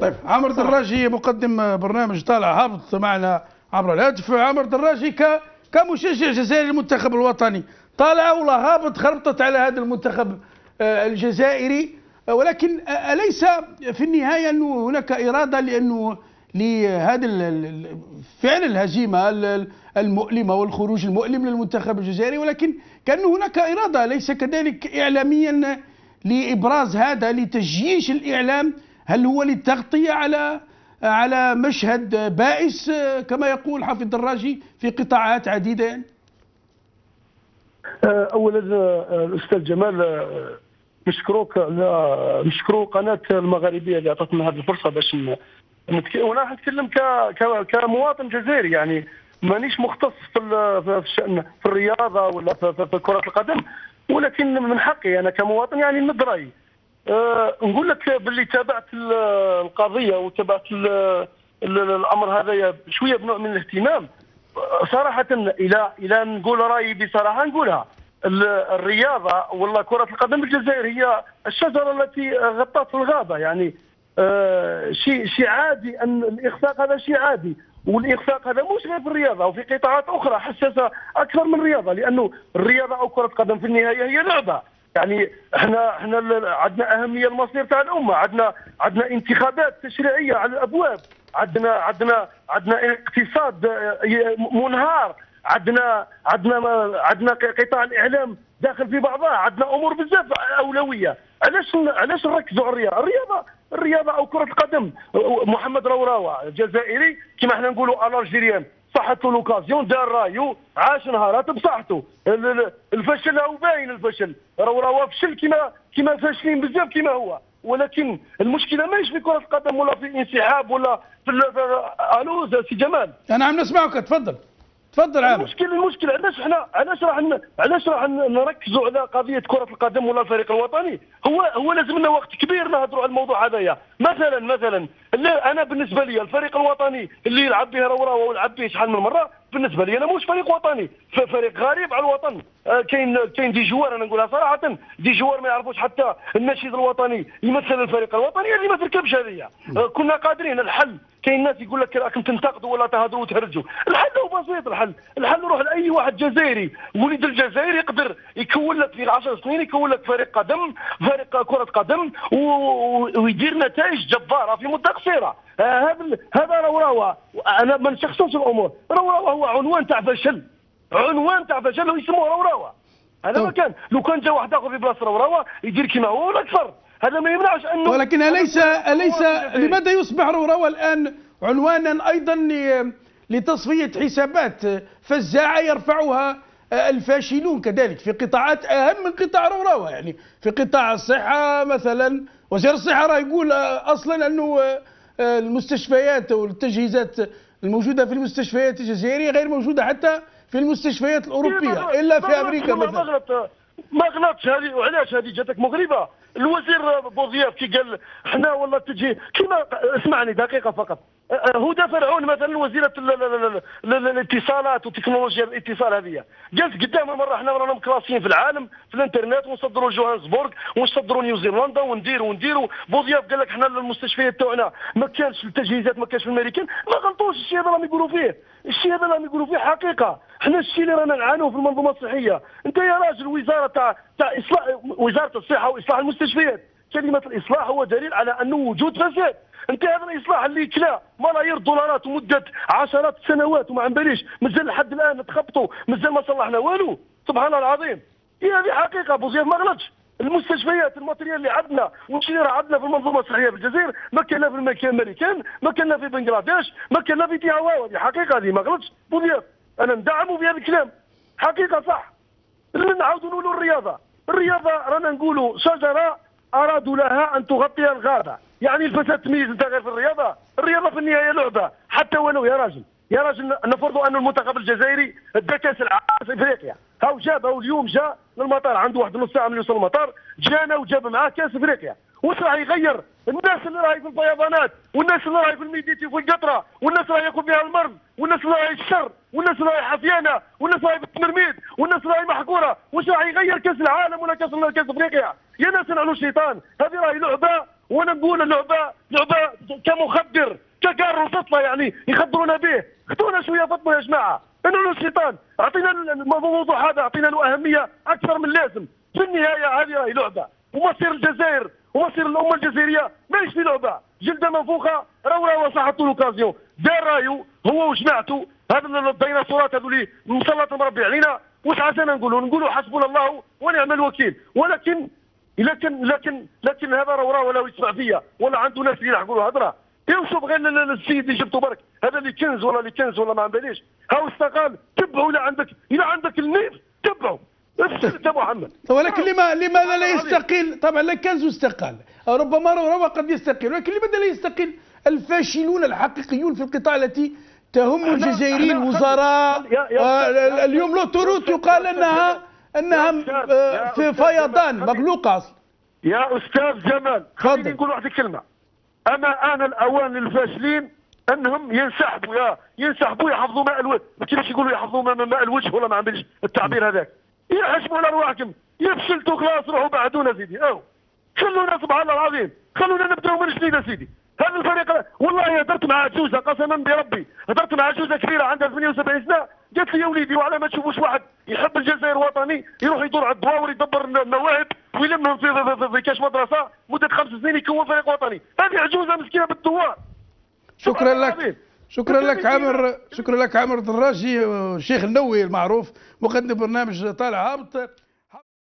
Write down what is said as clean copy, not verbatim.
طيب عمرو دراجي مقدم برنامج طالع هابط معنا عبر الهاتف. عمرو دراجي كمشجع جزائري للمنتخب الوطني، طالع ولا هابط خربطت على هذا المنتخب الجزائري، ولكن أليس في النهاية أنه هناك إرادة لهذا فعل الهزيمة المؤلمة والخروج المؤلم للمنتخب الجزائري، ولكن كأن هناك إرادة ليس كذلك إعلاميا لإبراز هذا، لتجييش الإعلام؟ هل هو للتغطية على مشهد بائس كما يقول حفيظ دراجي في قطاعات عديدة يعني؟ اولا الاستاذ جمال نشكروا قناه المغاربيه اللي اعطتنا هذه الفرصه باش وانا نتكلم كمواطن جزائري، يعني مانيش مختص في الشان في الرياضه ولا في كره القدم، ولكن من حقي انا كمواطن يعني نمد رايي. نقول لك باللي تابعت القضيه وتابعت الامر هذا شويه بنوع من الاهتمام صراحه. الى نقول رايي بصراحه نقولها، الرياضه ولا كره القدم في الجزائر هي الشجره التي غطت في الغابه، يعني شيء عادي ان الاخفاق هذا شيء عادي، والاخفاق هذا مش غير في الرياضه وفي قطاعات اخرى حساسه اكثر من الرياضه، لانه الرياضه او كره القدم في النهايه هي لعبه. يعني احنا عندنا اهميه المصير تاع الامه، عندنا انتخابات تشريعيه على الابواب، عندنا اقتصاد منهار، عندنا قطاع الاعلام داخل في بعضها، عندنا امور بزاف اولويه. علاش نركزوا على الرياضه او كره القدم؟ محمد روراوه جزائري كما احنا نقولوا الالجيريان، صحته لوكازيون دار رايو، عاش نهارات بصحته. الفشل هو باين، الفشل روراوه فشل كما فاشلين بزاف كما هو، ولكن المشكله ماهيش في كره القدم ولا في الانسحاب ولا في الو سي جمال. انا عم نسمعك، تفضل عامر. المشكله علاش راح نركزوا على قضيه كره القدم ولا الفريق الوطني؟ هو لازم لنا وقت كبير نهضروا على الموضوع هذايا. مثلا انا بالنسبه لي الفريق الوطني اللي يلعب به روراوه ويلعب به شحال من مره، بالنسبه لي انا مش فريق وطني، فريق غريب على الوطن. كاين دي جوار، انا نقولها صراحه، دي جوار ما يعرفوش حتى النشيد الوطني يمثل الفريق الوطني اللي ما تركبش هذه. كنا قادرين الحل. كاين ناس يقول لك راكم تنتقدوا ولا تهضروا وتهرجوا، الحل هو بسيط. الحل روح لاي واحد جزائري وليد الجزائر يقدر يكون لك في 10 سنين يكون لك فريق كره قدم ويدير نتائج جباره في مده قصيره. هذا روراوه، انا ما نشخصوش الامور، روراوه هو عنوان تاع فشل ويسموه روراوه. هذا ما كان، لو كان جا واحد اخر في بلاصه روراوه يدير كما هو ولا اكثر، هذا ما يمنعش انه. ولكن أليس لماذا يصبح روراوه الآن عنوانا أيضا لتصفية حسابات فزاعة يرفعها الفاشلون كذلك في قطاعات أهم من قطاع روراوه؟ يعني في قطاع الصحة مثلا، وزير الصحة راه يقول أصلا أنه المستشفيات والتجهيزات الموجودة في المستشفيات الجزائرية غير موجودة حتى في المستشفيات الأوروبية إلا في أمريكا مثلا. ما غلطش هذه، وعلاش هذه جاتك مغربة؟ الوزير بوزياف كي قال احنا والله تجي كيما، اسمعني دقيقة فقط، هدى فرعون مثلا وزيرة الاتصالات وتكنولوجيا الاتصال هذه جالس قدام مرة احنا رانا مكلاسيين في العالم في الانترنت ونصدروا لجوهانسبورغ ونصدروا نيوزيلندا ونديروا. بوزياف قال لك احنا المستشفيات تاعنا ما كانش التجهيزات، ما كانش في الامريكان. ما غلطوش، الشيء هذا راهم يقولوا فيه، حقيقة. احنا الشيء اللي رانا نعانوه في المنظومة الصحية. انت يا راجل وزارة تاع اصلاح، وزارة الصحة واصلاح المستشفيات، كلمة الإصلاح هو دليل على أنه وجود فساد. أنت هذا الإصلاح اللي كلا ملايير الدولارات ومدة عشرات السنوات وما عم باليش، مازال لحد الآن نتخبطوا، مازال ما صلحنا والو. سبحان الله العظيم. هي هذه حقيقة، بوزياف ما غلطش. المستشفيات الماتريال اللي عندنا والشيء اللي عندنا في المنظومة الصحية في الجزائر ما كان لا في الأمريكان، ما كان لا في بنغلاديش، ما كان لا في تيهاوا. هذه حقيقة، هذه ما غلطش بوزياف، أنا ندعمه في هذا الكلام، حقيقة صح. نعاودوا نقولوا الرياضة رانا نقولوا شجرة أرادوا لها أن تغطي الغابة، يعني الفساد تمييز أنت غير في الرياضة في النهاية لعبة. حتى ولو يا راجل نفرضوا أن المنتخب الجزائري دا كأس العالم في إفريقيا، هاو اليوم جاء للمطار، عنده واحد نص ساعة من يوصل المطار، جانا وجاب معاه كأس إفريقيا. واش راح يغير؟ الناس اللي راهي في الفيضانات، والناس اللي راهي في الميديتي وفي القطرة، والناس اللي راهي ياكل فيها المرض، والناس اللي راهي الشر، والناس اللي راهي حفيانة، والناس اللي راهي بالتمرميد، والناس اللي راهي محقورة. واش راح يغير كأس العالم ولا كأس إفريقيا؟ يا ناس نعنوا الشيطان، هذه راهي لعبة وانا نقول لعبه كمخدر ككار فطله يعني يخدرونا به. خذونا شويه فطله يا جماعه. انه الشيطان اعطينا الموضوع هذا، اعطينا له اهميه اكثر من اللازم. في النهايه هذه راهي لعبه، ومصير الجزائر ومصير الامه الجزائريه ماهيش في لعبه. جلده منفوخه راهو صحتوا لوكازيون، دار رايو هو وجماعته هذا الديناصورات هذو اللي مسلط مربي علينا. واش عسانا نقولوا حسبنا الله ونعم الوكيل. ولكن لكن هذا راه ولا يسمع فيا ولا عنده ناس اللي يلحقوا له هضره. شوف غير السيد اللي جبته برك هذا اللي كنز ولا ما عم باليش هاو استقال. تبعوا الى عندك النيف تبعوا افسد محمد. ولكن لماذا لا يستقيل؟ طبعا لا كنز استقال، ربما قد يستقيل، ولكن لماذا لا يستقيل الفاشلون الحقيقيون في القطاع التي تهم الجزائريين الوزراء؟ اليوم لوتوروت يقال انها في فيضان مغلوقه اصلا. يا استاذ جمال خليني نقول واحد الكلمه. انا الاوان للفاشلين انهم ينسحبوا يحفظوا ماء الوجه. ما كيفاش يقولوا يحفظوا ماء الوجه ولا ما عنديش التعبير هذاك. يحسبوا على رواحكم، يفشلتوا خلاص روحوا بعدونا سيدي. خلونا سبحان الله العظيم، خلونا نبداو من جديد سيدي. هذا الفريق والله هدرت مع عجوزه قسما بربي، هدرت مع عجوزه كبيره عندها 78 سنه قالت لي يا وليدي وعلى ما تشوفوش واحد يحب الجزائر وطني يروح يدور على الدواور يدبر المواهب ويلمهم في كاش مدرسه مده 5 سنين يكون فريق وطني. هذه عجوزه مسكينه بالدوار. شكرا لك عامر دراجي، الشيخ النووي المعروف مقدم برنامج طالع هابط.